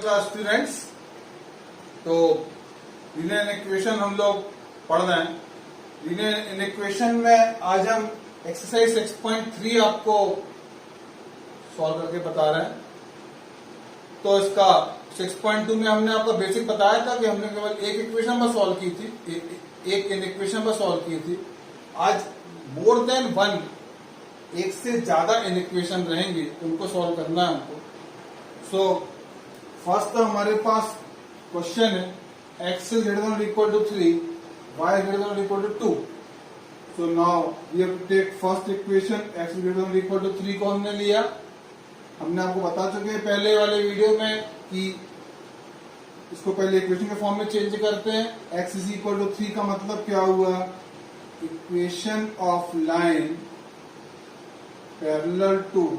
नमस्कार स्टूडेंट्स। तो linear equation हम लोग पढ़ रहे हैं। लीनियर इक्वेशन में आज हम एक्सरसाइज 6.3 आपको सॉल्व करके बता रहे हैं। तो इसका 6.2 में हमने आपको बेसिक बताया था कि हमने केवल एक इक्वेशन पर सॉल्व की थी, एक इक्वेशन पर सॉल्व की थी। आज मोर देन वन, एक से ज्यादा इक्वेशन रहेंगे, उनको सॉल्व करना है हमको। सो फर्स्ट हमारे पास क्वेश्चन है x is greater than or equal to 3, y is greater than or equal to 2. So now we have to take first equation x is greater than or equal to 3 को हमने लिया। हमने आपको बता चुके हैं पहले वाले वीडियो में कि इसको पहले इक्वेशन के फॉर्म में चेंज करते हैं। x is equal to 3 का मतलब क्या हुआ? Equation of line parallel to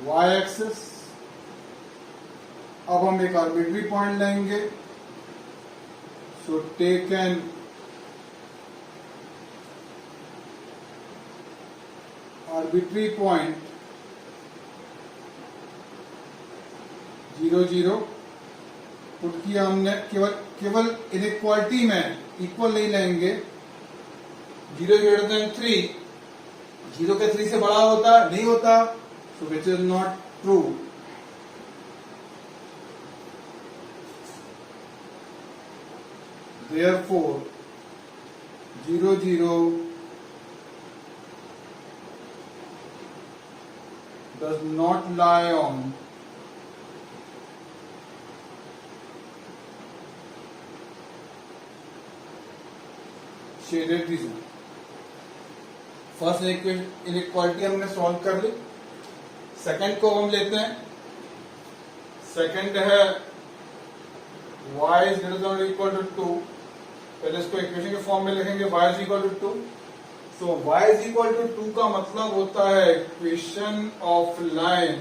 y axis. अब हम एक आर्बिट्री पॉइंट लेंगे। So take an arbitrary point 0 0 put किया हमने। केवल इनइक्वालिटी में इक्वल नहीं लेंगे। 0 greater than 3, 0 के 3 से बड़ा होता नहीं होता, so which is not true. Therefore 0 0 does not lie on shaded region. First inequality हमने सॉल्व कर ली। सेकंड को हम लेते हैं। सेकंड है y is greater than or equal to 2। पहले इसको इक्वेशन के फॉर्म में लिखेंगे y is equal to 2। So y is equal to 2 का मतलब होता है equation of line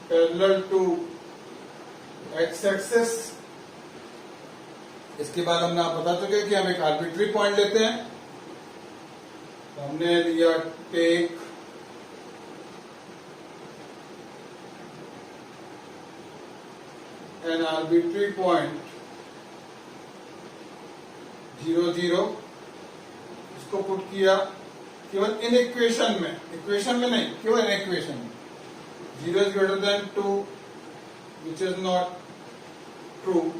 parallel to x axis. इसके बाद हमने आप बता चुके कि हम एक आर्बिट्री पॉइंट लेते हैं। तो हमने लिया टेक एन आर्बिट्री पॉइंट 0 0। इसको पुट किया केवल इन इक्वेशन में नहीं, केवल इन इक्वेशन में। 0 is greater than 2, which is not true.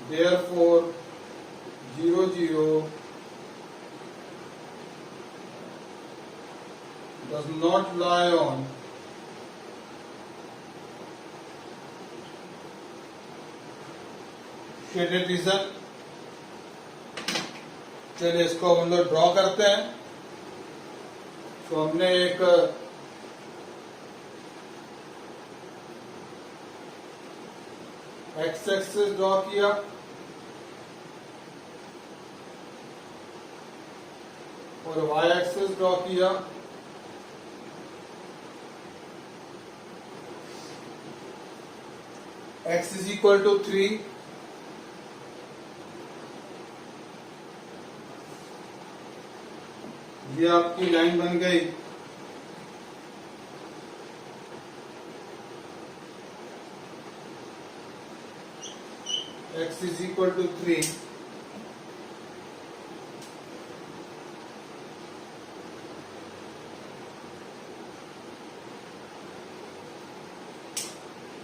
Therefore 0 0 does not lie on shaded region। चलिए इसको हम लोग ड्रॉ करते हैं। तो हमने एक एक्स एक्सिस ड्रॉ किया और वाई एक्सिस ड्रॉ किया। x इज इक्वल टू 3, ये आपकी लाइन बन गई। x is equal to 3।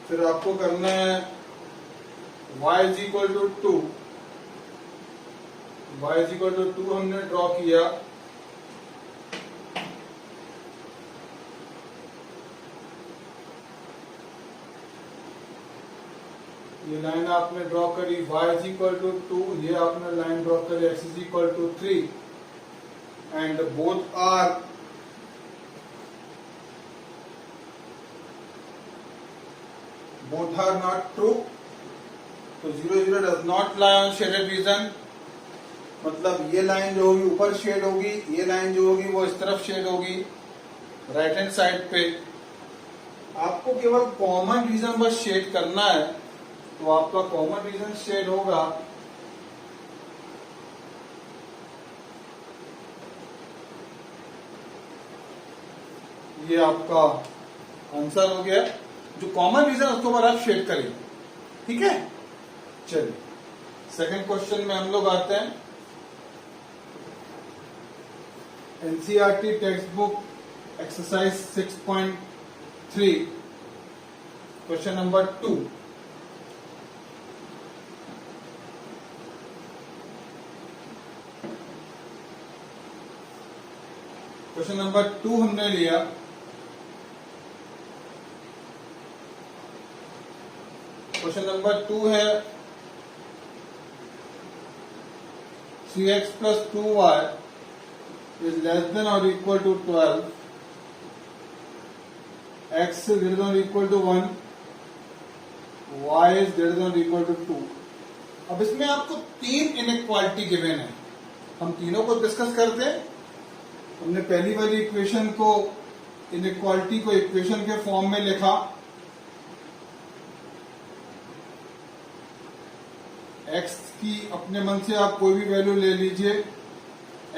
फिर आपको करना है y is equal to 2। y is equal to 2 हमने ड्रॉ किया। ये लाइन आपने ड्रॉ करी y इज इक्वल टू 2, ये आपने लाइन ड्रॉ करी x is equal to 3 and both are not true. तो 0 0 does not lie on shaded region. मतलब ये लाइन जो होगी ऊपर शेड होगी, ये लाइन जो होगी वो इस तरफ शेड होगी। राइट हैंड साइड पे। आपको केवल कॉमन रीजन बस शेड करना है, तो आपका कॉमन रीजन शेड होगा ये आपका आंसर हो गया। जो कॉमन रीजन उसको ऊपर आप शेड करेंगे, ठीक है। चलिए सेकंड क्वेश्चन में हम लोग आते हैं। NCERT text book exercise 6.3 question number 2। Question number 2 हमने लिया। क्वेश्चन नंबर 2 है 3x plus 2y is less than or equal to 12, x is greater than or equal to 1, y is greater than or equal to 2। अब इसमें आपको 3 inequality given है, हम तीनों को डिस्कस करते हैं। हमने पहली वाली इक्वेशन को, इनइक्वालिटी को इक्वेशन के फॉर्म में लिखा। x की अपने मन से आप कोई भी वैल्यू ले लीजिए।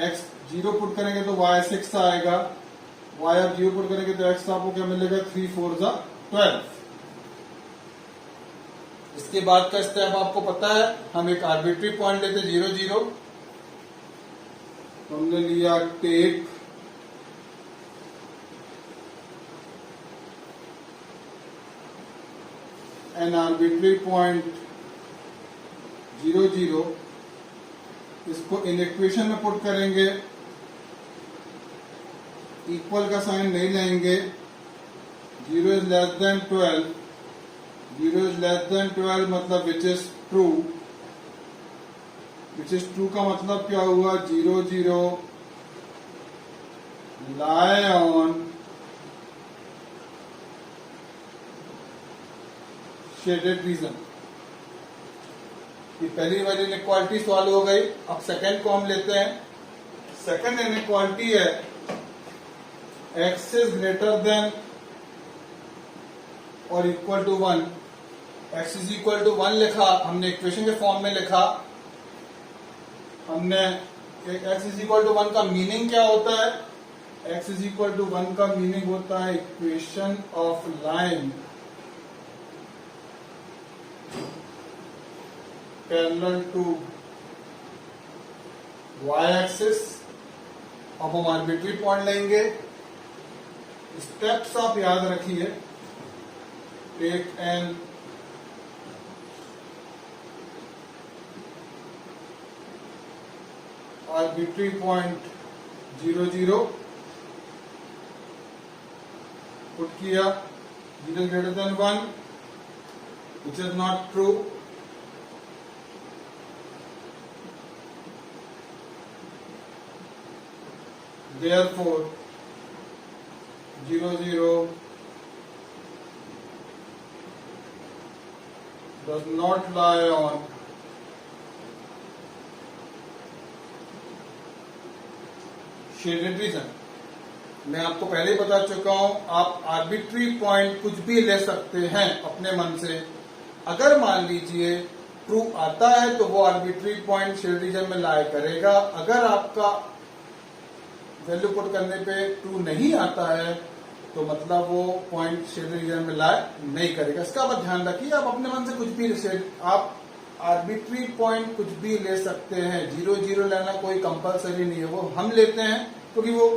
x 0 पुट करेंगे तो y 6 आएगा, y आप 0 पुट करेंगे तो x आपको क्या मिलेगा 3 4 12। इसके बाद का स्टेप आपको पता है, हम एक आर्बिट्री पॉइंट लेते 0 0। तो हमने लिया टेक एन आर्बिट्री पॉइंट 0 0। इसको इन इक्वेशन में पुट करेंगे, इक्वल का साइन नहीं लेंगे। 0 is less then 12, 0 is less then 12 मतलब which is true. Which is true का मतलब क्या हुआ, 0 0 लाई ऑन शेडेड रीजन। ये पहली वाली इनइक्वालिटी सॉल्व हो गई। अब सेकंड को हम लेते हैं। सेकंड इनइक्वालिटी है x इज ग्रेटर देन और equal to 1। x is equal to 1 लिखा, हमने इक्वेशन के फॉर्म में लिखा। हमने x इज इक्वल टू 1 का मीनिंग क्या होता है, x इज इक्वल टू 1 का मीनिंग होता है equation of line parallel to y axis. अब हम आर्बिट्री पॉइंट लेंगे। स्टेप्स आप याद रखिए। Take an arbitrary point 0 0 put किया, 0 greater than 1 which is not true. Therefore 0 0 does not lie on shaded region। मैं आपको पहले ही बता चुका हूं, आप आर्बिट्री पॉइंट कुछ भी ले सकते हैं अपने मन से। अगर मान लीजिए ट्रू आता है तो वो आर्बिट्री पॉइंट शेडेड रीजन में लाई करेगा। अगर आपका वैल्यू पुट करने पे ट्रू नहीं आता है तो मतलब वो पॉइंट शेडेड रीजन में लाई नहीं करेगा। इसका आप ध्यान रखिए। आप अपने मन से कुछ भी आप आर्बिट्री पॉइंट कुछ भी ले सकते हैं। 0 0 लेना कोई कंपलसरी नहीं है, वो हम लेते हैं क्योंकि वो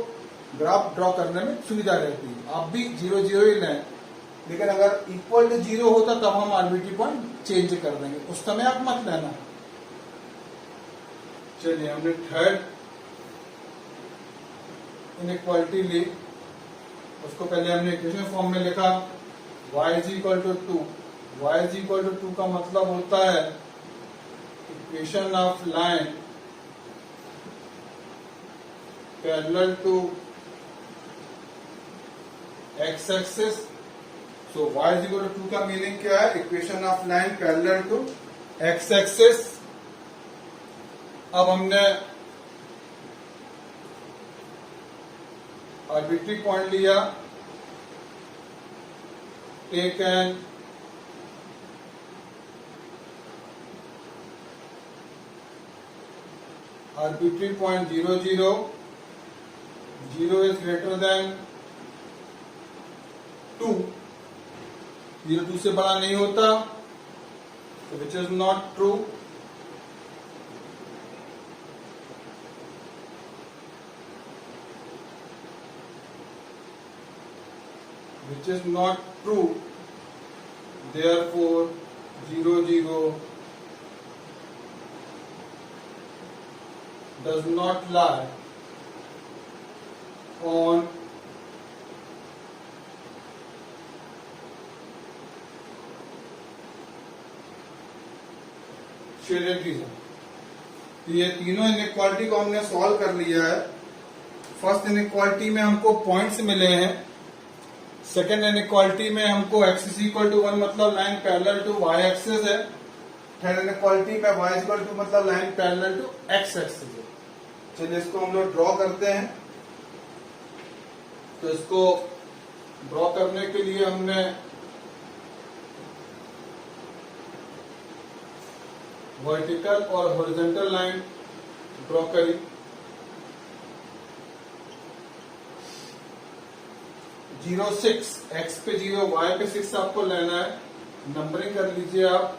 ग्राफ ड्रॉ करने में सुविधा रहती है। आप भी 0 0 ही लें, लेकिन अगर इक्वल टू 0 होता तब हम आर्बिट्री पॉइंट चेंज कर देंगे, उस समय आप मत लेना। चलिए हमने थर्ड इनइक्वालिटी ली। उसको पहले हमने इक्वेशन फॉर्म में लिखा, y is equal to 2। y is equal to 2 का मतलब होता है equation of line parallel to x axis. So y is equal to 2 का मीनिंग क्या है, equation of line parallel to x axis. अब हमने आर्बिट्री पॉइंट लिया, take an arbitrary point 0 0, 0 is greater than 2, 0 2 से बड़ा नहीं होता, तो which is not true. Which is not true, therefore 0 0 does not lie on shaded reason. ये तीनों इनइक्वालिटी को हमने सॉल्व कर लिया है। फर्स्ट इनइक्वालिटी में हमको पॉइंट्स मिले हैं, सेकेंड इनइक्वालिटी में हमको x इज इक्वल टू 1 मतलब line parallel to y axis है, थर्ड इनइक्वालिटी में y इज इक्वल टू मतलब line parallel to x axis है। चलिए इसको हम लोग ड्रॉ करते हैं। तो इसको ड्रॉ करने के लिए हमने वर्टिकल और हॉरिजॉन्टल लाइन ड्रॉ करी। 0 6, x पे 0 y पे 6 आपको लेना है, नंबरिंग कर लीजिए आप।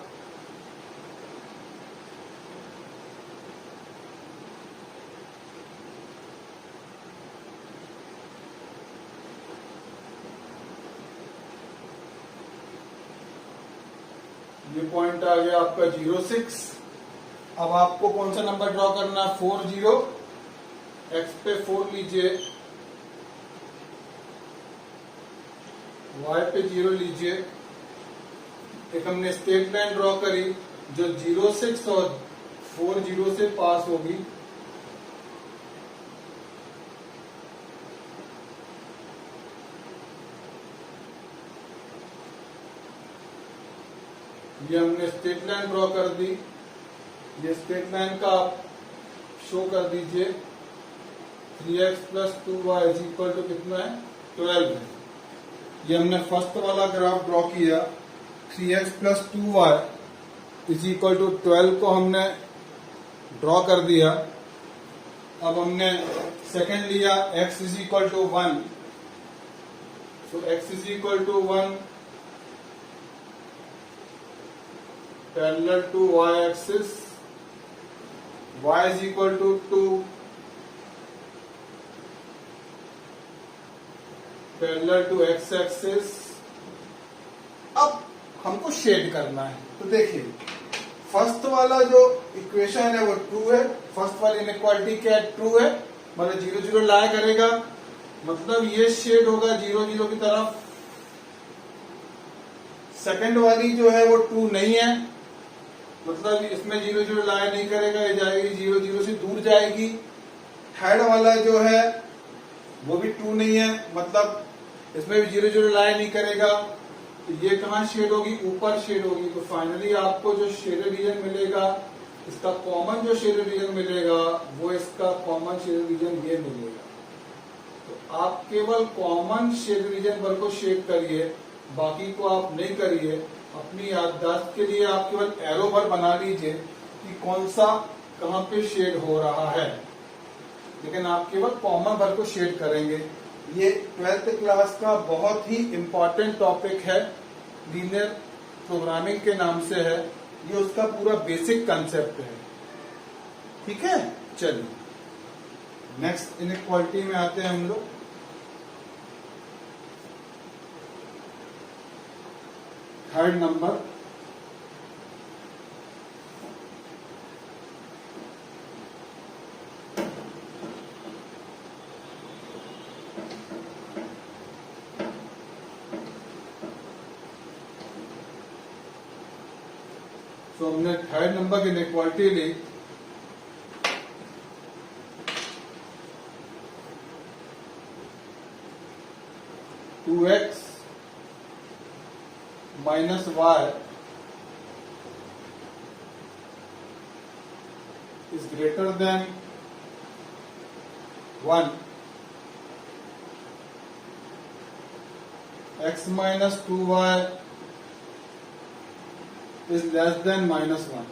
ये पॉइंट आ गया आपका 0 6। अब आपको कौन सा नंबर ड्रॉ करना है? 4 0, x पे 4 लीजिए, y पे 0 लीजिए। एक हमने स्ट्रेट लाइन ड्रॉ करी जो 0 6 और 4 0 से पास होगी। ये हमने स्ट्रेट लाइन ड्रॉ कर दी। ये स्ट्रेट लाइन का आप शो कर दीजिए। 3x plus 2y is equal to कितना है? 12 है। ये हमने फर्स्ट वाला ग्राफ ड्रॉ किया। 3x plus 2y is equal to 12 को हमने ड्रॉ कर दिया। अब हमने सेकेंड लिया x is equal to 1, so x is equal to 1 parallel to y axis, y is equal to 2 parallel to x axis. अब हमको शेड करना है। तो देखिए फर्स्ट वाला जो इक्वेशन है वो ट्रू है, फर्स्ट वाली इनइक्वालिटी क्या है? ट्रू है, मतलब 0 0 लाया करेगा, मतलब ये शेड होगा 0 0 की तरफ। सेकंड वाली जो है वो ट्रू नहीं है, मतलब इसमें 0 0 लाया नहीं करेगा, ये जाएगी 0 0 से दूर जाएगी। थर्ड वाला जो है वो भी ट्रू नहीं है, मतलब इसमें भी 0 0 लाया नहीं करेगा। तो ये कहाँ शेड होगी? ऊपर शेड होगी। तो फाइनली आपको जो शेडेड रीजन मिलेगा, इसका कॉमन जो शेडेड रीजन मिलेगा वो इसका कॉमन शेडेड रीजन ये मिलेगा। तो आप केवल कॉमन शेडेड रीजन पर को शेड करिए, बाकी को आप नहीं करिए। अपनी याददाश्त के लिए आप केवल एरो भर बना लीजिए कि कौन सा कहाँ पे शेड हो रहा है, लेकिन आप केवल कॉमन भर को शेड करेंगे। ये 12th क्लास का बहुत ही इम्पोर्टेंट टॉपिक है, लीनियर प्रोग्रामिंग के नाम से है। ये उसका पूरा बेसिक कंसेप्ट है। ठीक है, चलिए नेक्स्ट इनइक्वालिटी में आते हैं हम लोग। थर्ड नंबर, तो हमने थर्ड नंबर की इनइक्वालिटी ली। Two x minus y is greater than 1 x minus 2y is less than -1।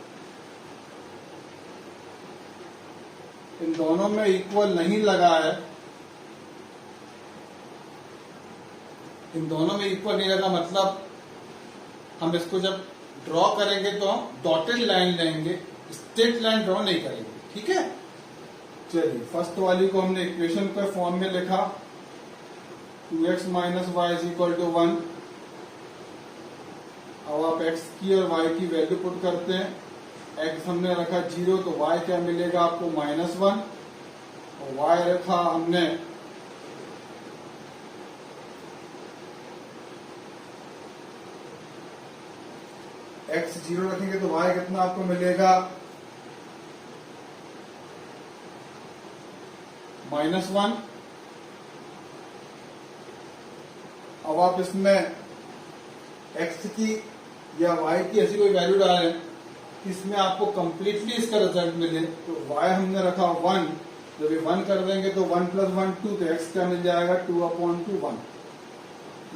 इन दोनों में इक्वल नहीं लगा है, इन दोनों में इक्वल नहीं लगा मतलब हम इसको जब ड्रॉ करेंगे तो हम डॉटेड लाइन लेंगे, स्ट्रेट लाइन ड्रॉ नहीं करेंगे। ठीक है, चलिए फर्स्ट वाली को हमने इक्वेशन के फॉर्म में लिखा 2x minus y is equal to 1। अब आप x की और y की वैल्यू पुट करते हैं। x हमने रखा 0 तो y क्या मिलेगा आपको -1, और y रखा हमने x 0 रखेंगे तो y कितना आपको मिलेगा -1। अब आप इसमें x की या y की ऐसी कोई वैल्यू डालें इसमें आपको कंप्लीटली इसका रिजल्ट मिले, तो y हमने रखा 1, जब ये 1 कर देंगे तो 1 + 1 2, तो x क्या मिल जाएगा 2/2 1।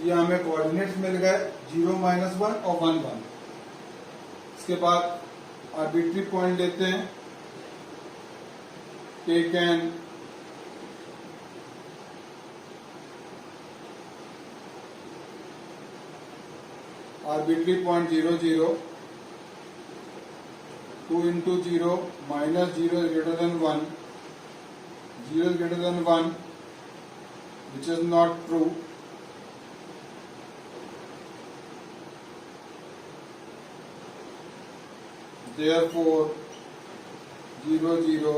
ये हमें कोऑर्डिनेट्स मिल गए 0 -1 और 1 1। इसके बाद आर्बिट्री पॉइंट लेते हैं, take an arbitrary point 0 0, 2 into 0 minus 0 is greater than 1, 0 is greater than 1, which is not true. Therefore 0 0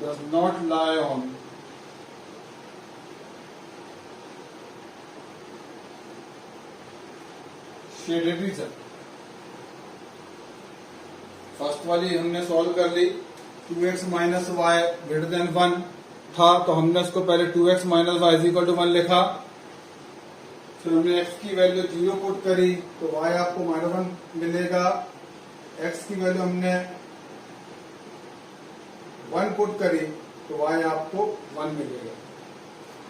does not lie on shaded region. First वाली हमने सॉल्व कर ली, 2x minus y greater than 1 था तो हमने उसको पहले 2x minus y is equal to 1 लिखा, फिर हमने x की वैल्यू 0 पुट करी तो y आपको -1 मिलेगा, x की वैल्यू हमने 1 पुट करी तो y आपको 1 मिलेगा।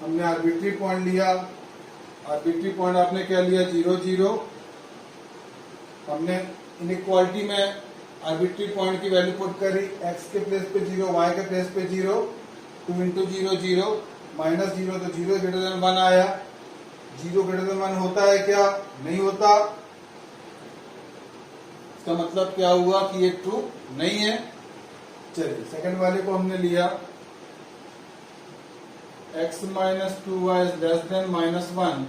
हमने आर्बिट्री पॉइंट लिया, आर्बिट्री पॉइंट आपने क्या लिया 0 0। हमने इनइक्वालिटी में आर्बिट्री पॉइंट की वैल्यू पुट करी, x के प्लेस पे 0 y के प्लेस पे 0, 2 into 0 0 -0 तो 0 ग्रेटर देन 1 आया। 0 ग्रेटर देन 1 होता है क्या? नहीं होता। इसका मतलब क्या हुआ कि ये ट्रू नहीं है। चलिए सेकंड वाले को हमने लिया, x minus 2y is less than -1।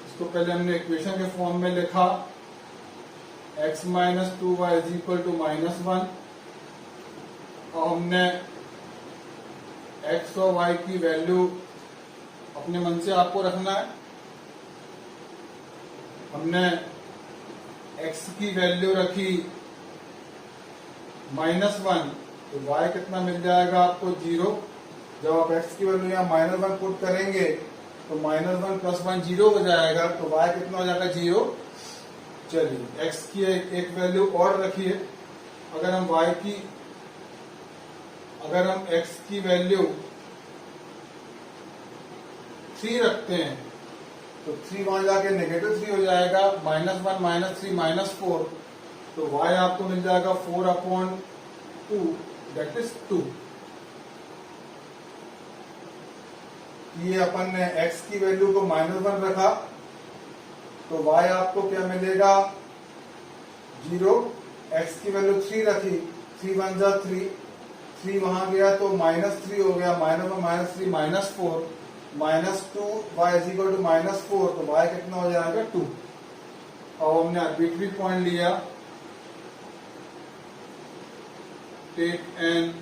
इसको पहले हमने इक्वेशन के फॉर्म में लिखा, x minus 2y is equal to -1, और हमने x और y की वैल्यू अपने मन से आपको रखना है। हमने x की वैल्यू रखी -1 तो y कितना मिल जाएगा आपको 0। जब आप x की वैल्यू यहाँ -1 पुट करेंगे तो -1 + 1 0 हो जाएगा, तो y कितना हो जाएगा 0। चलिए x की एक वैल्यू और रखिए, अगर हम x की वैल्यू 3 रखते हैं तो 3 वहां जाके -3 हो जाएगा, -1 -3 -4, तो y आपको मिल जाएगा 4/2 दैट इज 2। ये अपन ने x की वैल्यू को -1 रखा तो y आपको क्या मिलेगा 0। x की वैल्यू 3 रखी, 3 1 जा 3, 3 वहां गया तो -3 हो गया, -1 -3 -4, -2 y इज इक्वल टू -4, तो y कितना हो जाएगा 2। और हमने आर्बिट्री पॉइंट लिया, take an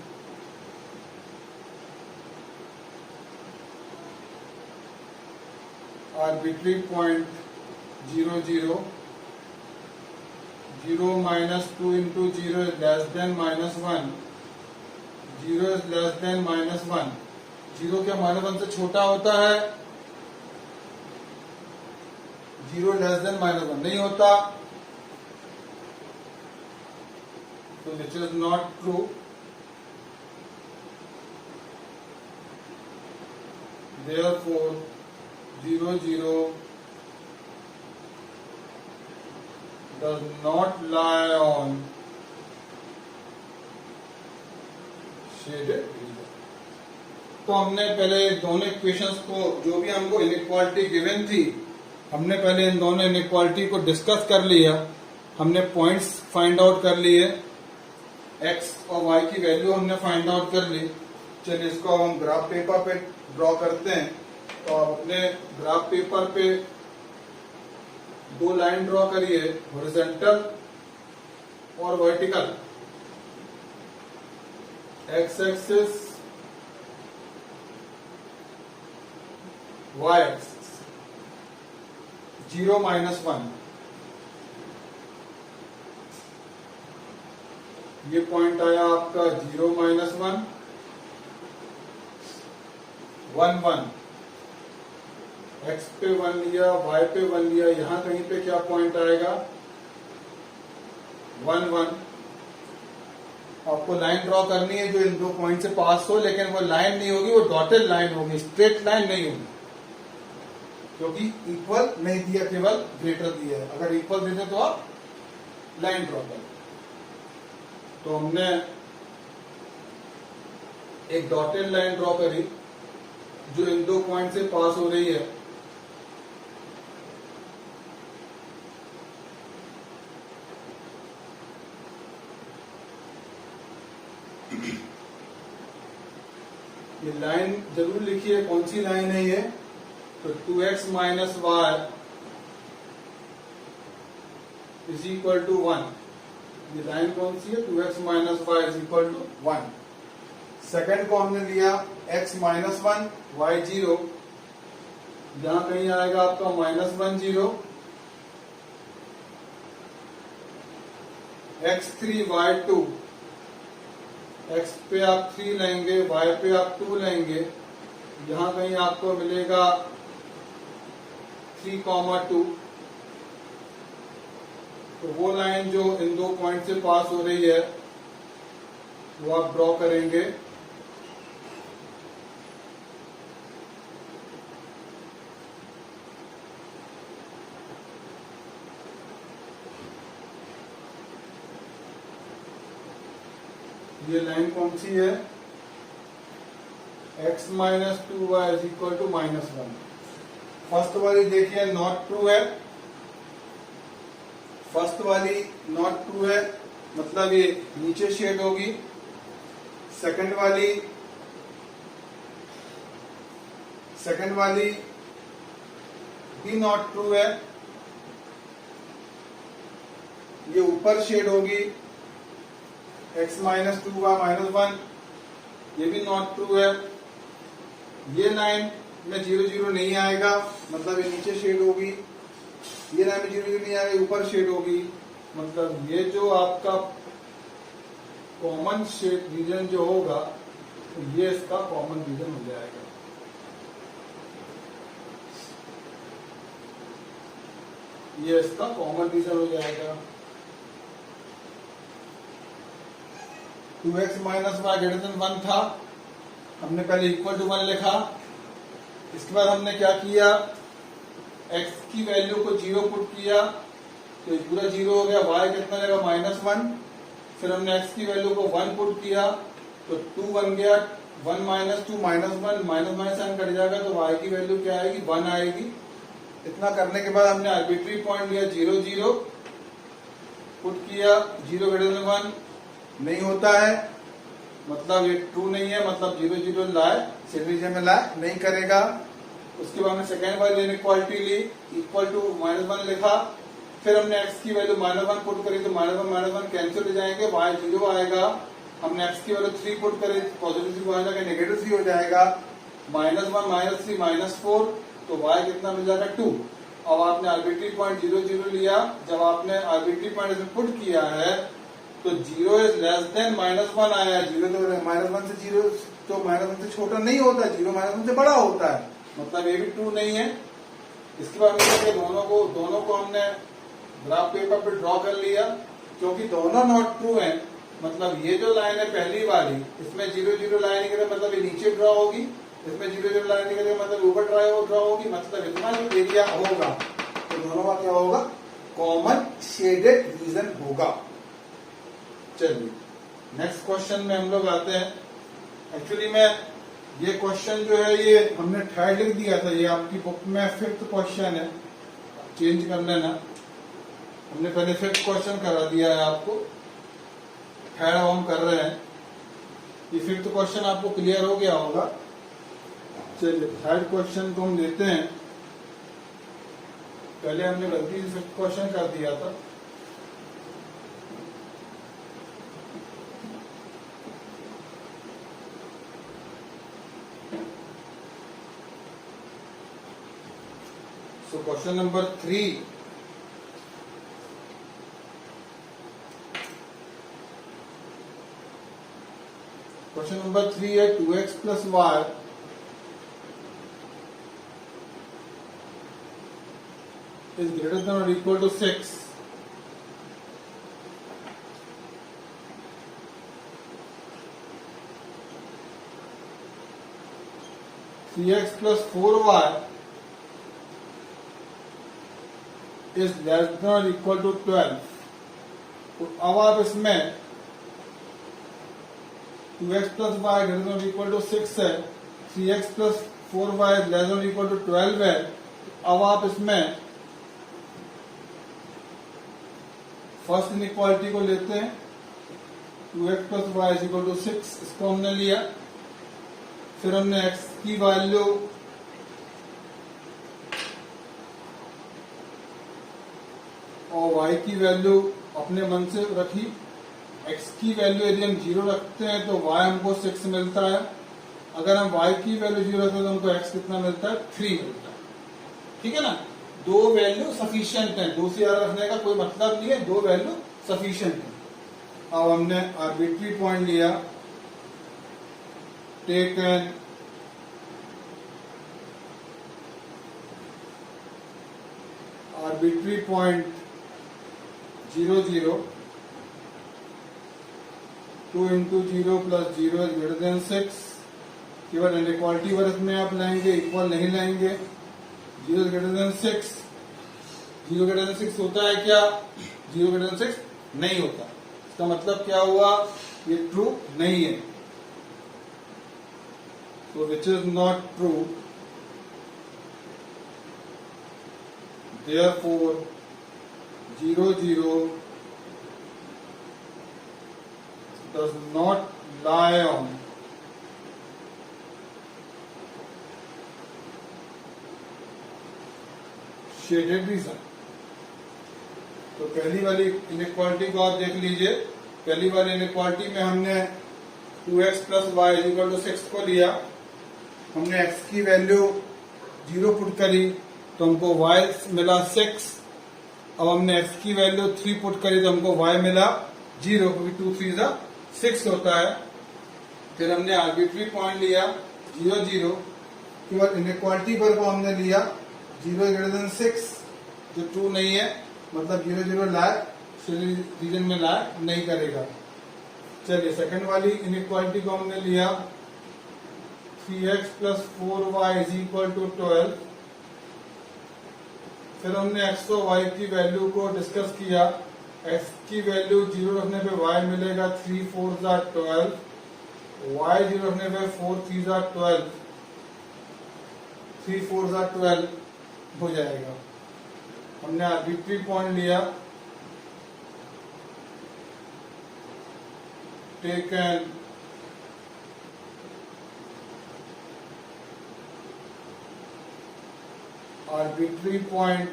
arbitrary point 0 0, 0 -2 into 0 is less than -1, 0 is less than -1। 0 क्या -1 से छोटा होता है? 0 लेस देन -1 नहीं होता, तो which is not true. therefore 0 0 does not lie on shaded region। तो हमने पहले दोनों इक्वेशंस को, जो भी हमको इनइक्वालिटी गिवन थी, हमने पहले इन दोनों इनइक्वालिटी को डिस्कस कर लिया। हमने पॉइंट्स फाइंड आउट कर लिए, एक्स और वाई की वैल्यू हमने फाइंड आउट कर ली। चलिए इसको हम ग्राफ पेपर पे ड्रॉ करते हैं। तो आप अपने ग्राफ पेपर पे दो लाइन ड्रॉ करिए, हॉरिजॉन्टल और vertical. X axis, y axis, 0 -1। ये पॉइंट आया आपका 0 -1 1 1। एक्स पे 1 लिया, वाई पे 1 लिया, यहां कहीं पे क्या पॉइंट आएगा 1 1। आपको लाइन ड्रॉ करनी है जो इन दो पॉइंट से पास हो, लेकिन वो लाइन नहीं होगी, वो डॉटेड लाइन होगी, स्ट्रेट लाइन नहीं होगी, क्योंकि इक्वल नहीं दिया, केवल ग्रेटर दिया है। अगर इक्वल देते तो आप लाइन ड्रॉ करें। तो हमने एक डॉटेड लाइन ड्रॉ करी जो इन दो पॉइंट से पास हो रही है। ये लाइन जरूर लिखिए कौन सी लाइन है ये। तो 2x - y is equal to 1। ये लाइन कौन सी है, 2x - y is equal to 1। Second को हमने लिया x - 1 y 0, जहां कहीं आएगा आपका -1 0। x3 y 2, x पे आप 3 लेंगे, y पे आप 2 लेंगे, यहां कहीं आपको मिलेगा 3, 2। तो वो लाइन जो इन दो पॉइंट से पास हो रही है वो आप ड्रॉ करेंगे। ये लाइन कौन सी है, x - 2y is equal to -1। First वाली देखिए नॉट ट्रू है, फर्स्ट वाली नॉट ट्रू है, मतलब ये नीचे शेड होगी। सेकंड वाली भी नॉट ट्रू है, ये ऊपर शेड होगी। x - 2y -1, ये भी नॉट ट्रू है। ये लाइन में 0 0 नहीं आएगा, मतलब ये नीचे शेड होगी। ये लाइन में 0 0 नहीं आएगा, ऊपर शेड होगी, मतलब ये जो आपका कॉमन शेड रीजन जो होगा, तो ये इसका कॉमन रीजन हो जाएगा। ये इसका कॉमन रीजन हो जाएगा। 2x - y > 1 था, हमने पहले इक्वल टू 1 लिखा। इसके बाद हमने क्या किया, x की वैल्यू को 0 पुट किया, तो पूरा 0 हो गया। y कितना लगा -1। फिर हमने x की वैल्यू को 1 पुट किया, तो 2 बन गया। 1 - 2 -1, माइनस साइन कट जाएगा, तो y की वैल्यू क्या आएगी 1 आएगी। इतना करने के बाद हमने आर्बिट्री पॉइंट लिया 0 0 पुट किया। 0 > 1 नहीं होता है, मतलब ये ट्रू नहीं है, मतलब 0 0 लाए शेड रीजन में लाए नहीं करेगा। उसके बाद हमने सेकेंड वाली इनइक्वालिटी ली, इक्वल टू -1 लिखा। फिर हमने x की वैल्यू -1 पुट करी, तो -1 कैंसिल हो जाएंगे, y 0 आएगा। हमने x की वैल्यू 3 पुट करी, पॉजिटिव 3 आ जाएगा, नेगेटिव 3 हो जाएगा। -1 -3 -4, तो y कितना मिल जाएगा 2। अब आपने आर्बिट्री पॉइंट 0 0 लिया। जब आपने आर्बिट्री पॉइंट इसमें पुट किया है, तो 0 इज लेस देन -1 आया। 0 तो -1 से 0 तो -1 से छोटा नहीं होता, 0 -1 से बड़ा होता है, मतलब ये भी ट्रू नहीं है। इसके बाद हमने दोनों को हमने ग्राफ पेपर पे ड्रॉ कर लिया, क्योंकि दोनों नॉट ट्रू हैं। मतलब ये जो लाइन है पहली वाली, इसमें 0 0 लाइन की मतलब ये नीचे ड्रॉ होगी, इसमें 0 0 लगाने के लिए मतलब ऊपर ड्रा होगी, मतलब इतना जो एरिया होगा तो दोनों का क्या होगा, कॉमन शेडेड रीजन होगा। चलिए नेक्स्ट क्वेश्चन में हम लोग आते हैं। एक्चुअली में ये क्वेश्चन जो है ये हमने थर्ड लिख दिया था, ये आपकी बुक में फिफ्थ क्वेश्चन है, चेंज कर लेना। हमने पहले फिफ्थ क्वेश्चन करा दिया है आपको, थर्ड हम कर रहे हैं। ये फिफ्थ क्वेश्चन आपको क्लियर हो गया होगा। चलिए थर्ड क्वेश्चन को हम लेते हैं। पहले हमने गलती से फिफ्थ क्वेश्चन कर दिया था। So question number 3. Question number 3 है 2x plus y is greater than or equal to 6. Three x plus 4y is less than or equal to 12. तो अब आप इसमें 2x plus y greater than or equal to 6 है, 3x plus 4y less than or equal to 12 है। अब आप इसमें first inequality को लेते हैं, 2x plus y is equal to 6, इसको हमने लिया। फिर हमने x की वैल्यू और y की वैल्यू अपने मन से रखी। x की वैल्यू यदि हम 0 रखते हैं तो y हमको 6 मिलता है, अगर हम y की वैल्यू 0 रखते हैं तो हमको x कितना मिलता है, 3 मिलता है। ठीक है ना, दो वैल्यू सफिशिएंट है, दो से ज्यादा रखने का कोई मतलब नहीं है, दो वैल्यू सफिशिएंट है। अब हमने आर्बिट्री पॉइंट लिया, taken arbitrary point 0 0, 2 into 0 plus 0 is greater than 6। केवल इनइक्वालिटी वर्ग में आप लाएंगे, इक्वल नहीं लाएंगे। 0 is greater than 6, 0 greater than 6 होता है क्या, 0 greater than 6 नहीं होता। इसका मतलब क्या हुआ, ये ट्रू नहीं है, so which is not true, therefore 0 0 does not lie on shaded region। तो पहली वाली इनइक्वालिटी को आप देख लीजिए। पहली वाली इनइक्वालिटी में हमने 2x plus y is equal to 6 को लिया, हमने x की वैल्यू 0 पुट करी तो हमको y मिला 6। अब हमने x की वैल्यू 3 पुट करी तो हमको y मिला 0, क्योंकि 2 3 6 होता है। फिर हमने आर्बिट्री पॉइंट लिया 0 0, केवल इनइक्वालिटी पर को हमने लिया 0 greater than 6, जो ट्रू नहीं है, मतलब 0 0 लाए रीजन में लाए नहीं करेगा। चलिए सेकंड वाली इनइक्वालिटी को हमने लिया 3x plus 4y is equal to 12। फिर हमने x और y की वैल्यू को डिस्कस किया। x की वैल्यू 0 रखने पे y मिलेगा 3 4 12, y 0 रखने पे 4 3 12, 3 4 12 हो जाएगा। हमने आर्बिट्री पॉइंट लिया, taken arbitrary point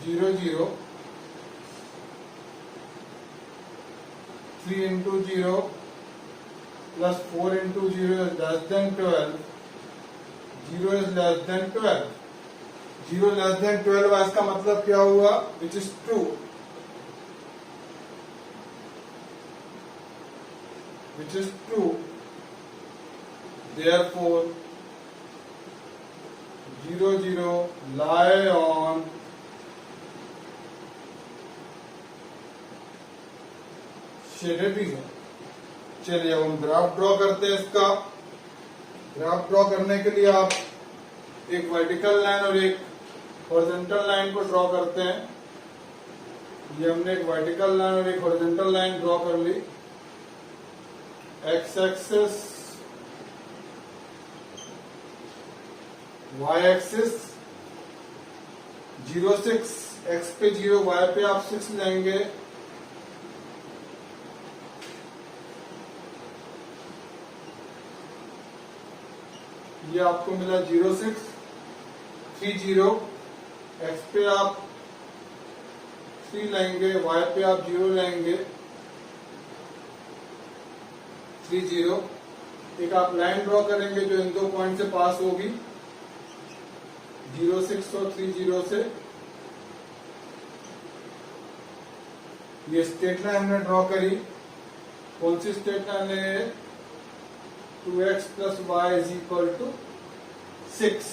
0 0, 3 into 0 plus 4 into 0 is less than 12, 0 is less than 12, 0 less than 12 इसका मतलब क्या हुआ, which is true, which is true, therefore 0 0 lie on shaded region। चलिए अब हम ग्राफ ड्रॉ करते हैं इसका। ग्राफ ड्रॉ करने के लिए आप एक वर्टिकल लाइन और एक हॉरिजॉन्टल लाइन को ड्रॉ करते हैं। ये हमने एक वर्टिकल लाइन और एक हॉरिजॉन्टल लाइन ड्रॉ कर ली। X axis, y axis 0 6, x पे 0, वाई पे आप 6 लेंगे। ये आपको मिला 0 6 3 0। एक्स पे आप 3 लेंगे, वाई पे आप 0 लेंगे, 3 0। एक आप लाइन ड्रॉ करेंगे जो इन दो पॉइंट से पास होगी, 0 6 और 3 0 से। ये स्ट्रेट लाइन हमने ड्रॉ करी। कौन सी स्ट्रेट लाइन है? 2x plus y is equal to 6।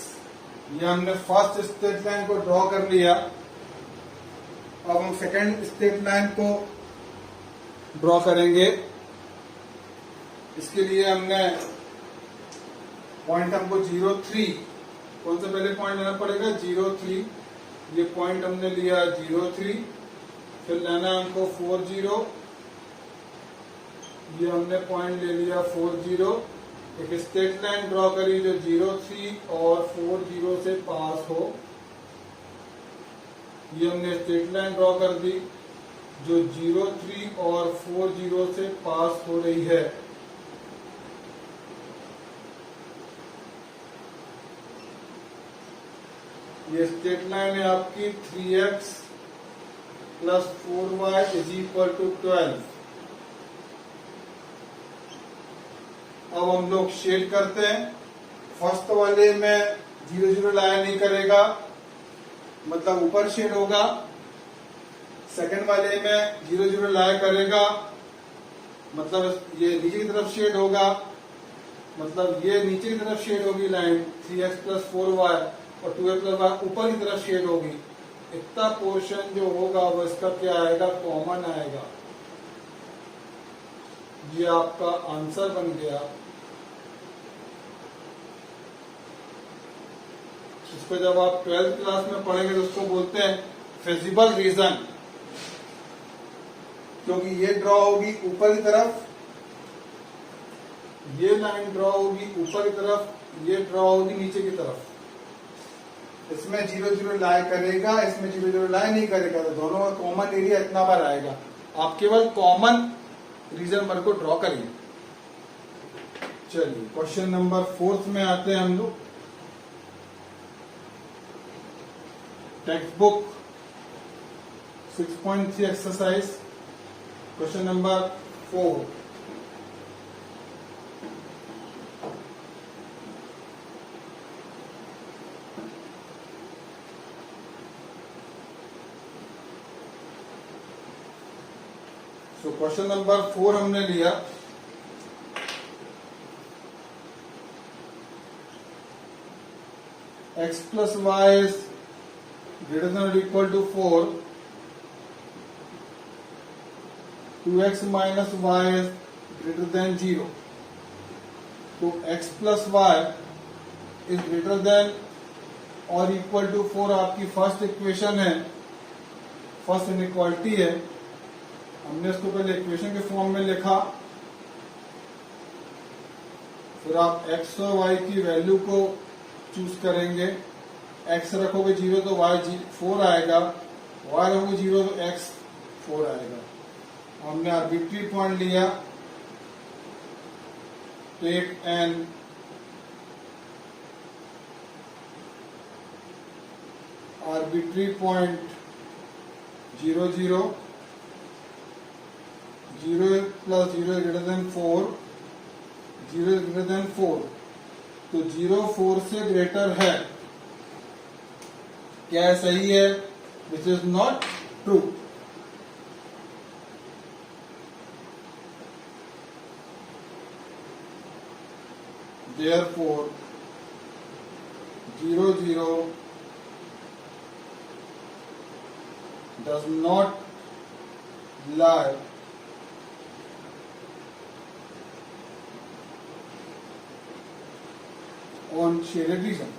ये हमने फर्स्ट स्ट्रेट लाइन को ड्रॉ कर लिया। अब हम सेकेंड स्ट्रेट लाइन को ड्रॉ करेंगे। इसके लिए हमने पॉइंट हमको 0 3, कौन सा पहले पॉइंट लेना पड़ेगा? 0 3। ये पॉइंट हमने लिया 0 3, फिर लेना हमको 4 0। ये हमने पॉइंट ले लिया 4 0। एक स्ट्रेट लाइन ड्रॉ करी जो 0 3 और 4 0 से पास हो। ये हमने स्ट्रेट लाइन ड्रॉ कर दी जो 0 3 और 4 0 से पास हो रही है। ये स्ट्रेट लाइन है आपकी 3x plus 4y is equal to 12। अब हम लोग शेड करते हैं। फर्स्ट वाले में 0 0 लाया नहीं करेगा, मतलब ऊपर शेड होगा। सेकंड वाले में 0 0 लाया करेगा, मतलब ये नीचे की तरफ शेड होगा, मतलब ये नीचे की तरफ शेड होगी लाइन 3x प्लस 4y, और 2x प्लस y ऊपर की तरफ शेड होगी। इतना पोर्शन जो होगा वो इसका क्या आएगा? कॉमन आएगा। ये आपका आंसर बन गया। इसको जब आप 12th क्लास में पढ़ेंगे तो उसको बोलते हैं फिजिबल रीजन, क्योंकि ये ड्रॉ होगी ऊपर की तरफ, ये लाइन ड्रॉ होगी ऊपर की तरफ, ये ड्रॉ होगी नीचे की तरफ। इसमें 0 0 लाए करेगा, इसमें 0 0 लाए नहीं करेगा, तो दोनों का कॉमन एरिया इतना बार आएगा। आप केवल कॉमन रीजन बर को ड्रॉ करिए। चलिए क्वेश्चन नंबर 4 में आते हैं हम लोग। Text book 6.3 exercise question number 4। तो क्वेश्चन नंबर 4 हमने लिया। x plus y is greater than और equal to 4, 2x minus y is greater than 0। तो x plus y is greater than और इक्वल टू 4 आपकी फर्स्ट इक्वेशन है, first inequality है। हमने इसको पहले इक्वेशन के फॉर्म में लिखा, फिर आप x और y की वैल्यू को चूज करेंगे। x रखोगे 0 तो y 4 आएगा, y रखोगे 0 तो x 4 आएगा। हमने आर्बिट्री पॉइंट लिया, take an arbitrary point 0 0, 0 plus 0 greater than 4, 0 greater than 4। तो 0 4 से ग्रेटर है, क्या सही है? Which is not true. Therefore 0 0 does not lie on shaded region.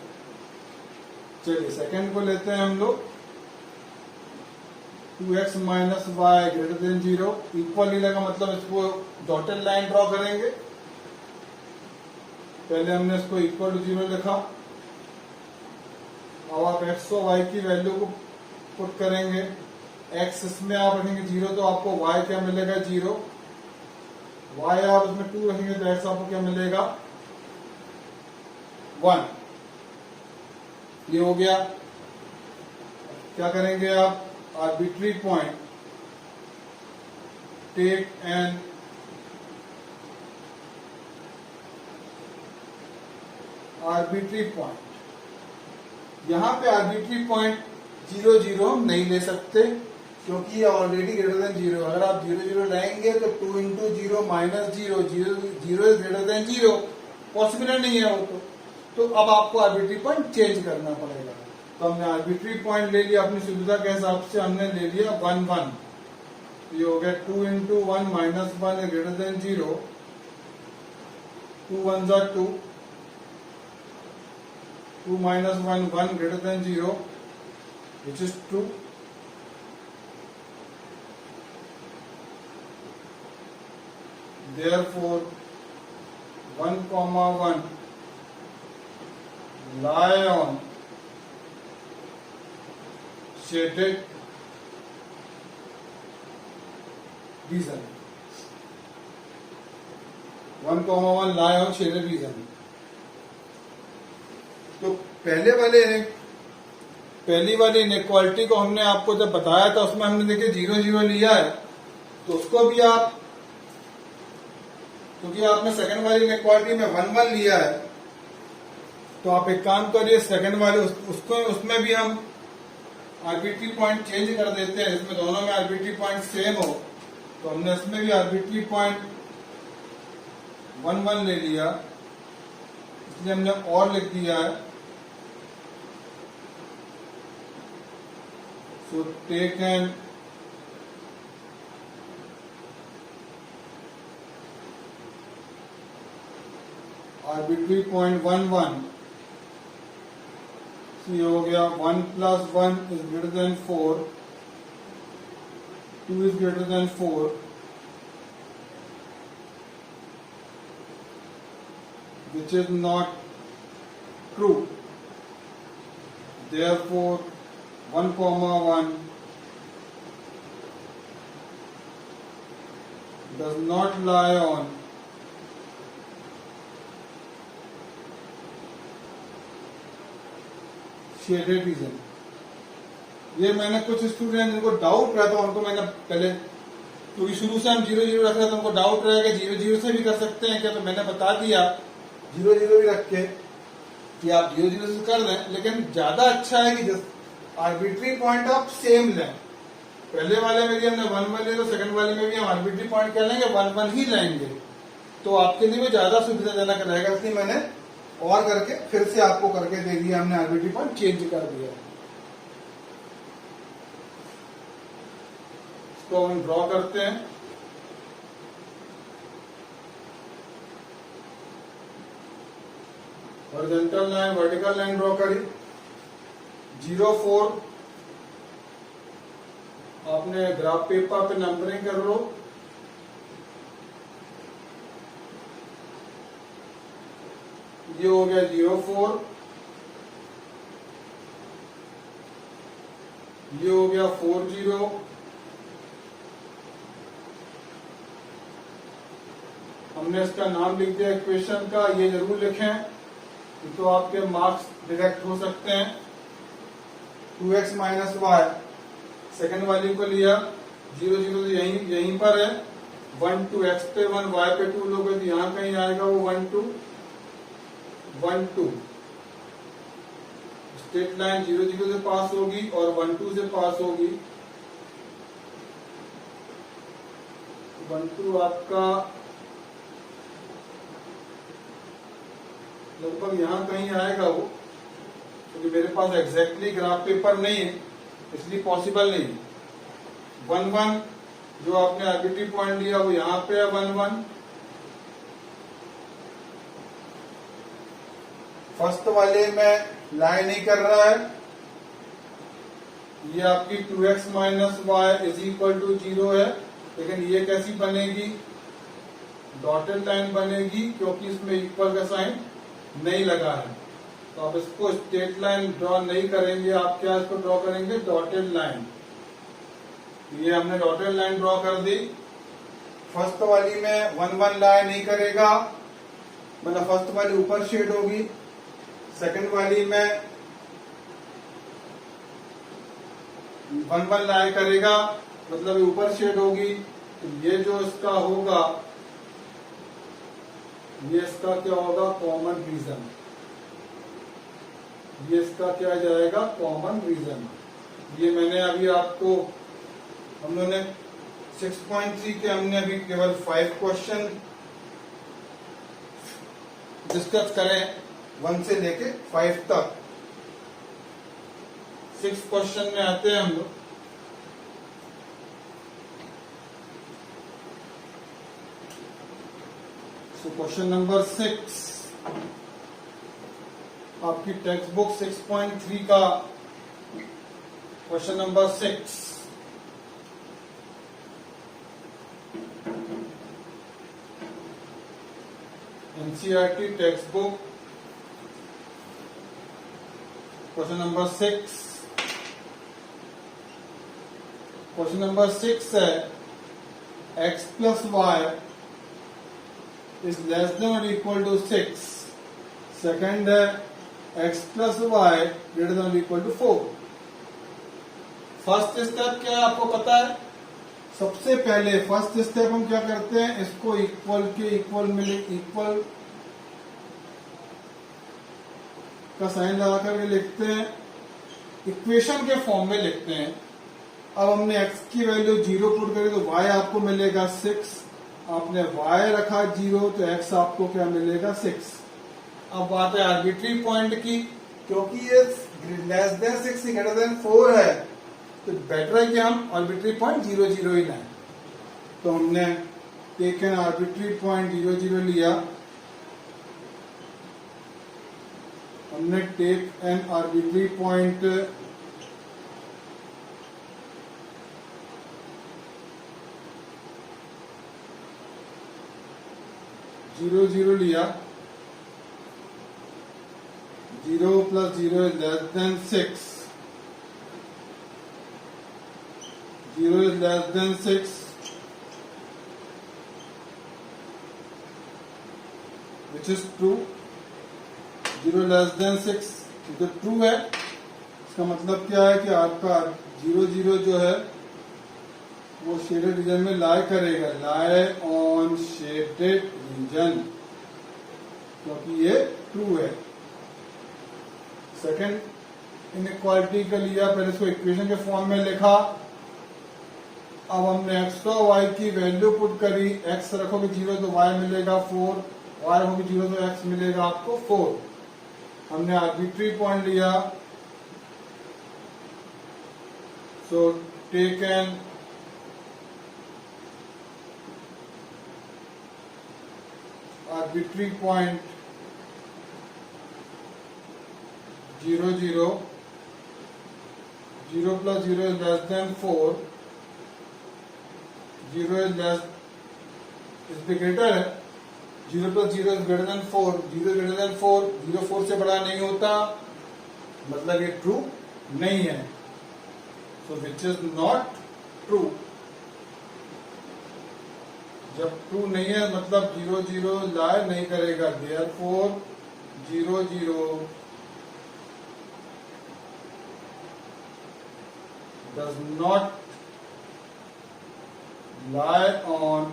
चलिए सेकंड को लेते हैं हम लोग। 2x minus y greater than 0 equal लीला का मतलब इसको डॉटेड लाइन ड्रॉ करेंगे। पहले हमने इसको इक्वल टू 0 लिखा। अब आप x और y की वैल्यू को पुट करेंगे। x इसमें आप रखेंगे 0 तो आपको y क्या मिलेगा 0। y आप इसमें 2 रखेंगे तो x आपको क्या मिलेगा 1। ये हो गया। क्या करेंगे आप arbitrary point take an arbitrary point. यहां पे आर्बिट्री पॉइंट 0 0 हम नहीं ले सकते क्योंकि ऑलरेडी ग्रेटर देन 0। अगर आप 0 0 लाएंगे तो 2 into 0 minus 0 0 is greater than 0 possible नहीं है वो तो अब आपको आर्बिट्री पॉइंट चेंज करना पड़ेगा। तो हमने आर्बिट्री पॉइंट ले लिया अपनी सुविधा के हिसाब से, हमने ले लिया 1 1। ये हो गया 2 into 1 minus 1 is greater than 0। 2 1 ज़ा 2, 2 minus 1 1 greater than 0 which is true। Therefore 1 comma 1 lie on shaded region। 1 comma 1 lie on shaded region। तो पहली वाली इनइक्वालिटी को हमने आपको जब बताया था उसमें हमने देखिए 0 0 लिया है तो उसको भी आप, क्योंकि आपने सेकंड वाली इनइक्वालिटी में 1 1 लिया है तो आप एक काम करिए सेकंड वाले उसमें भी हम आर्बिट्री पॉइंट चेंज कर देते हैं। इसमें दोनों में आर्बिट्री पॉइंट सेम हो तो हमने इसमें भी आर्बिट्री पॉइंट 1 1 ले लिया, इसलिए हमने और लिख दिया है। So take an arbitrary point 1 1। So ये हो गया 1 plus 1 is greater than 4, 2 is greater than 4, which is not true। Therefore 1 comma 1 does not lie on shaded region। ये मैंने कुछ स्टूडेंट जिनको डाउट रहता उनको मैंने पहले, क्योंकि शुरू से हम 0 0 रख रहे हैं तो उनको डाउट रहेगा 0 0 से भी कर सकते हैं क्या, तो मैंने बता दिया 0 0 भी रख के कि आप 0 0 से कर दें, लेकिन ज्यादा अच्छा है कि आर्बिट्री पॉइंट आप सेम लें। पहले वाले में भी हमने 1 1 लिया तो सेकंड वाले में भी हम आर्बिट्री पॉइंट क्या लेंगे 1 1 ही लेंगे, तो आपके लिए भी ज्यादा सुविधाजनक रहेगा। इसलिए मैंने और करके फिर से आपको करके दे दिया, हमने आर्बिट्री पॉइंट चेंज कर दिया। इसको हम ड्रॉ करते हैं। Horizontal line vertical line draw करी। 0 4 आपने ग्राफ पेपर पे नंबरिंग कर लो। ये हो गया 0 4, ये हो गया 4 0, हमने इसका नाम लिख दिया इक्वेशन का। ये जरूर लिखें तो आपके मार्क्स डिडक्ट हो सकते हैं। 2x माइनस वाई सेकेंड वाली को लिया, 0 0 तो यहीं पर है। 1 2 x पे 1 y पे 2 लोगे तो यहां कहीं आएगा वो 1 2 1 2। स्ट्रेट लाइन 0 0 से पास होगी और 1 2 से पास होगी। 1 2 आपका लगभग यहां कहीं आएगा वो, क्योंकि मेरे पास एग्जैक्टली ग्राफ पेपर नहीं है इसलिए पॉसिबल नहीं। 1 1 जो आपने आर्बिट्री पॉइंट लिया वो यहां पे है 1 1। फर्स्ट वाले में लाई नहीं कर रहा है, ये आपकी 2x minus y is equal to 0 है, लेकिन ये कैसी बनेगी, डॉटेड लाइन बनेगी, क्योंकि इसमें इक्वल का साइन नहीं लगा है। तो आप इसको स्ट्रेट लाइन ड्रॉ नहीं करेंगे, आप क्या इसको ड्रॉ करेंगे, डॉटेड लाइन। ये हमने डॉटेड लाइन ड्रॉ कर दी। फर्स्ट वाली में 1 1 लाइन नहीं करेगा, मतलब फर्स्ट वाली ऊपर शेड होगी, सेकंड वाली में 1 1 लाइन करेगा, मतलब ऊपर शेड होगी। तो ये जो इसका होगा, ये इसका क्या होगा, कॉमन रीजन। ये इसका क्या जाएगा, कॉमन रीजन। ये मैंने अभी आपको, हम लोगों ने 6.3 के हमने अभी केवल 5 क्वेश्चन डिस्कस करें, 1 से लेके 5 तक। 6 क्वेश्चन में आते हैं हम लोग। सो क्वेश्चन नंबर 6 आपकी टेक्स्ट बुक 6.3 का question number 6। NCERT text book question number 6। Question number 6 है x plus y is less than और इक्वल टू 6। सेकेंड है x plus y greater than और इक्वल टू 4। फर्स्ट स्टेप क्या है आपको पता है, सबसे पहले फर्स्ट स्टेप हम क्या करते हैं, इसको इक्वल के इक्वल मिले, इक्वल का साइन लगा करके लिखते हैं, इक्वेशन के फॉर्म में लिखते हैं। अब हमने x की वैल्यू 0 पुट करी तो y आपको मिलेगा 6, आपने y रखा 0 तो x आपको क्या मिलेगा 6। अब बात है आर्बिट्री पॉइंट की, क्योंकि ये लेस देन 6 ग्रेटर देन 4 है, तो बेटर है कि हम आर्बिट्री पॉइंट 0 0 ही लें। तो हमने टेकन आर्बिट्री पॉइंट 0 0 लिया, हमने टेक एन आर्बिट्री पॉइंट 0 0 लिया, 0 plus 0 is less than 6, 0 is less than 6, which is true, 0 less than 6 तो ट्रू है। इसका मतलब क्या है कि आपका 0 0 जो है वो शेडेड रीजन में लाई करेगा, लाई ऑन शेडेड रीजन, क्योंकि ये ट्रू है। सेकंड इनइक्वालिटी का लिया, पहले इसको इक्वेशन के फॉर्म में लिखा, अब हमने x और y की वैल्यू पुट करी, x रखोगे 0 तो y मिलेगा 4, y रखोगे 0 तो x मिलेगा आपको 4। हमने आर्बिट्री पॉइंट लिया, सो taken arbitrary point 0 0, 0 plus 0 is less than 4, 0 is less is be greater है, 0 plus 0 is greater than 4, 0 greater than 4, 0 4 से बड़ा नहीं होता, मतलब ये ट्रू नहीं है, so which is not true। जब ट्रू नहीं है मतलब 0 0 लाई नहीं करेगा, therefore 0 0 does not lie on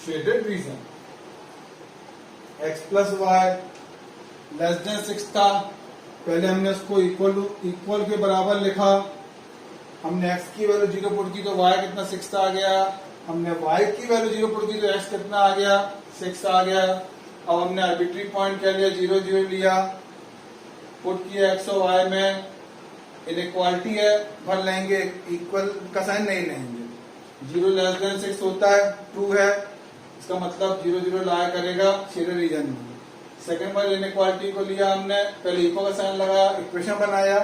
shaded region। x plus y less than 6 था, पहले हमने उसको इक्वल के बराबर लिखा, हमने x की वैल्यू 0 पुट की तो y कितना 6 आ गया, हमने y की वैल्यू 0 पुट की तो x कितना आ गया 6 आ गया। अब हमने आर्बिट्री पॉइंट क्या लिया, 0 0 लिया, पुट किया x और y में, इनइक्वालिटी है भर लेंगे, इक्वल का साइन नहीं लेंगे, 0 लेस देन 6 होता है, ट्रू है, इसका मतलब 0 0 लाया करेगा शेडेड रीजन में। सेकंड वाली इनइक्वालिटी को लिया हमने, पहले इक्वल का साइन लगाया, इक्वेशन बनाया,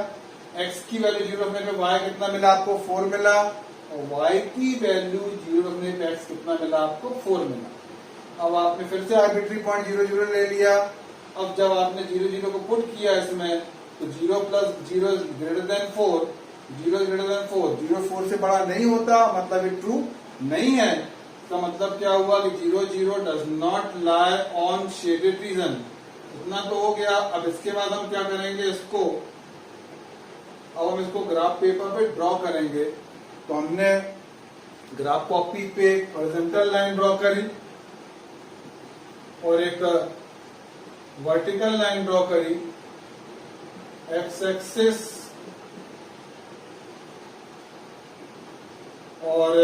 x की वैल्यू 0 रखने पे y कितना मिला आपको 4 मिला, और y की वैल्यू 0 रखने पे x कितना मिला आपको 4 मिला। अब आपने फिर से आर्बिट्री पॉइंट 0 0 ले लिया। अब जब आपने 0 0 को पुट किया इसमें तो 0 plus 0 greater than 4, 0 greater than 4, 0 4 से बड़ा नहीं होता, मतलब ये ट्रू नहीं है। इसका मतलब क्या हुआ कि 0 0 does not lie on shaded reason. इतना तो हो गया। अब इसके बाद हम क्या करेंगे, इसको अब हम इसको ग्राफ पेपर पे ड्रॉ करेंगे। तो हमने ग्राफ कॉपी पे हॉरिजॉन्टल लाइन ड्रॉ करी और एक वर्टिकल लाइन ड्रॉ करी, एक्स एक्सिस और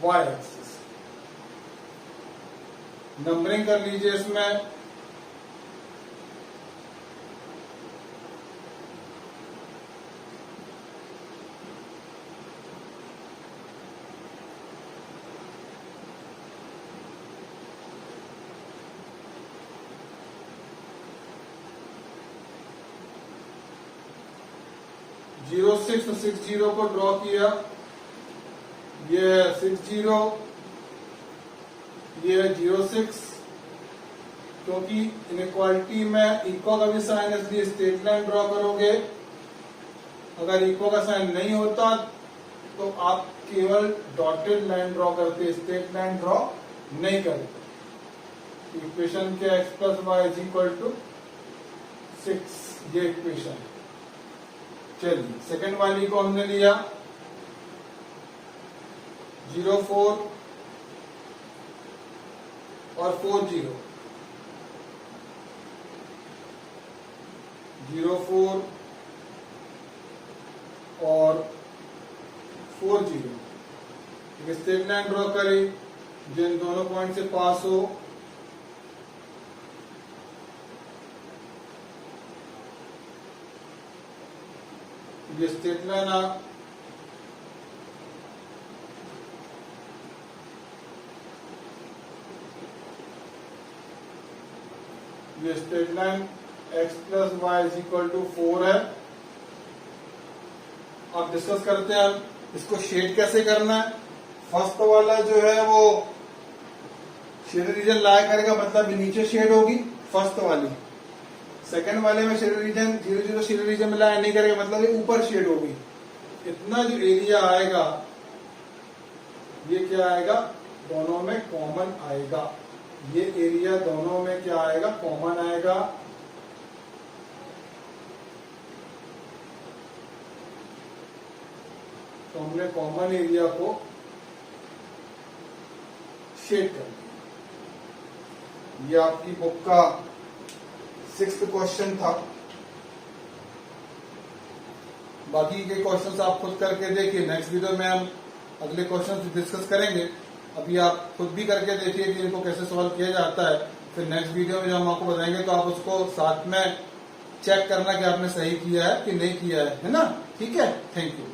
वाई एक्सिस। नंबरिंग कर लीजिए इसमें, जीरो 6 6 0 को ड्रॉ किया, ये 6 0, ये 0 6, क्योंकि इनइक्वालिटी में इक्वल का भी साइन, इसलिए स्ट्रेट लाइन ड्रॉ करोगे। अगर इक्वल का साइन नहीं होता तो आप केवल डॉटेड लाइन ड्रॉ करते, स्ट्रेट लाइन ड्रॉ नहीं करते। इक्वेशन के x plus y is equal to 6, ये इक्वेशन। चलिए सेकंड वाली को हमने लिया 0 4 और 4 0, 0 4 और 4 0, एक स्ट्रेट लाइन ड्रॉ करी जो इन दोनों पॉइंट से पास हो। ये स्ट्रेट लाइन ये straight line x plus y is equal to 4 है। अब डिस्कस करते हैं इसको शेड कैसे करना है। फर्स्ट वाला जो है वो शेडेड रीजन लाया करेगा, मतलब नीचे शेड होगी फर्स्ट वाली। सेकंड वाले में शेडेड रीजन 0 0 शेडेड रीजन में लाया नहीं करेगा, मतलब ये ऊपर शेड होगी। इतना जो एरिया आएगा ये क्या आएगा, दोनों में कॉमन आएगा। ये एरिया दोनों में क्या आएगा, कॉमन आएगा। तो हमने कॉमन एरिया को शेड कर दिया। ये आपकी बुक का 6th क्वेश्चन था। बाकी के क्वेश्चंस आप खुद करके देखिए। नेक्स्ट वीडियो में हम अगले क्वेश्चन डिस्कस करेंगे। अभी आप खुद भी करके देखिए कि इनको कैसे सॉल्व किया जाता है। फिर नेक्स्ट वीडियो में जब हम आपको बताएंगे तो आप उसको साथ में चेक करना कि आपने सही किया है कि नहीं किया है ना। ठीक है, थैंक यू।